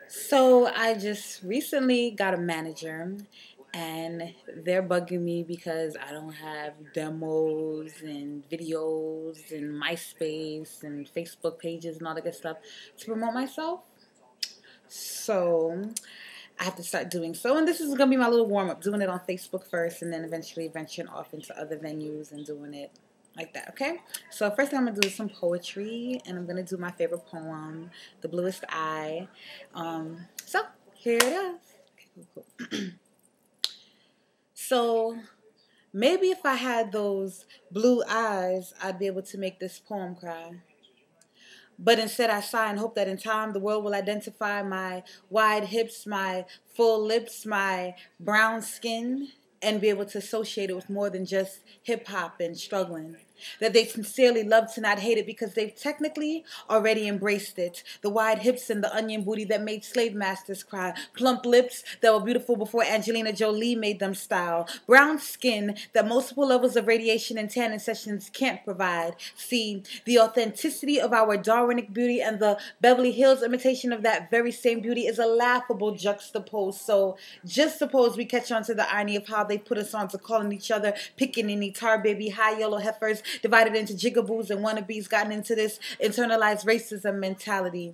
So I just recently got a manager and they're bugging me because I don't have demos and videos and MySpace and Facebook pages and all that good stuff to promote myself. So I have to start doing so. And this is going to be my little warm up, doing it on Facebook first and then eventually venturing off into other venues and doing it like that, okay? So first thing I'm going to do is some poetry, and I'm going to do my favorite poem, The Bluest Eye. So here it is. Okay, cool. So maybe if I had those blue eyes, I'd be able to make this poem cry. But instead I sigh and hope that in time the world will identify my wide hips, my full lips, my brown skin, and be able to associate it with more than just hip-hop and struggling. That they sincerely love to not hate it because they've technically already embraced it. The wide hips and the onion booty that made slave masters cry. Plump lips that were beautiful before Angelina Jolie made them style. Brown skin that multiple levels of radiation and tanning sessions can't provide. See, the authenticity of our Darwinic beauty and the Beverly Hills imitation of that very same beauty is a laughable juxtapose. So just suppose we catch on to the irony of how they put us on to calling each other pickaninny, tar baby, high yellow heifers, divided into jigaboos and wannabes, gotten into this internalized racism mentality.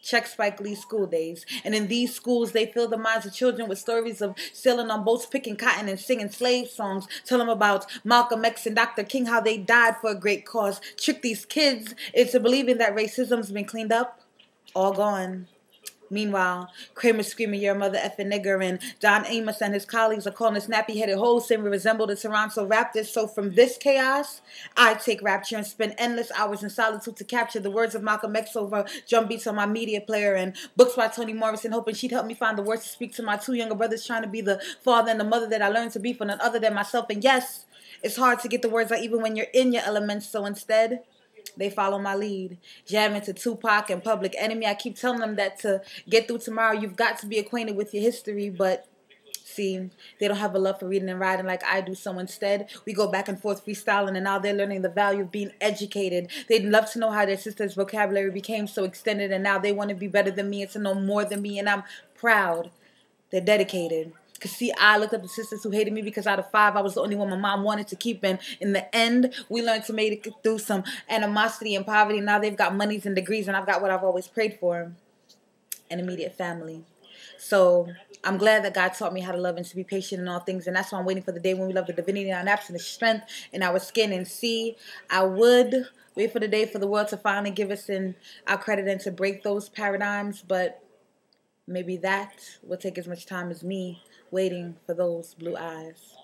Check Spike Lee's School Days. And in these schools, they fill the minds of children with stories of sailing on boats, picking cotton, and singing slave songs. Tell them about Malcolm X and Dr. King, how they died for a great cause. Trick these kids into believing that racism's been cleaned up, all gone. Meanwhile, Kramer's screaming, "You're a mother effing nigger," and Don Amos and his colleagues are calling us nappy-headed hoes, saying we resemble the Toronto Raptors. So from this chaos, I take rapture and spend endless hours in solitude to capture the words of Malcolm X over drum beats on my media player and books by Toni Morrison, hoping she'd help me find the words to speak to my two younger brothers, trying to be the father and the mother that I learned to be for none other than myself. And yes, it's hard to get the words out even when you're in your elements, so instead they follow my lead, jamming to Tupac and Public Enemy. I keep telling them that to get through tomorrow, you've got to be acquainted with your history, but see, they don't have a love for reading and writing like I do, so instead, we go back and forth freestyling, and now they're learning the value of being educated. They'd love to know how their sister's vocabulary became so extended, and now they want to be better than me and to know more than me, and I'm proud. They're dedicated. Because, see, I looked up to sisters who hated me because out of 5, I was the only one my mom wanted to keep. And in the end, we learned to make it through some animosity and poverty. Now they've got monies and degrees, and I've got what I've always prayed for, an immediate family. So I'm glad that God taught me how to love and to be patient in all things. And that's why I'm waiting for the day when we love the divinity in our naps and the strength in our skin. And see, I would wait for the day for the world to finally give us our credit and to break those paradigms. But maybe that will take as much time as me waiting for those blue eyes.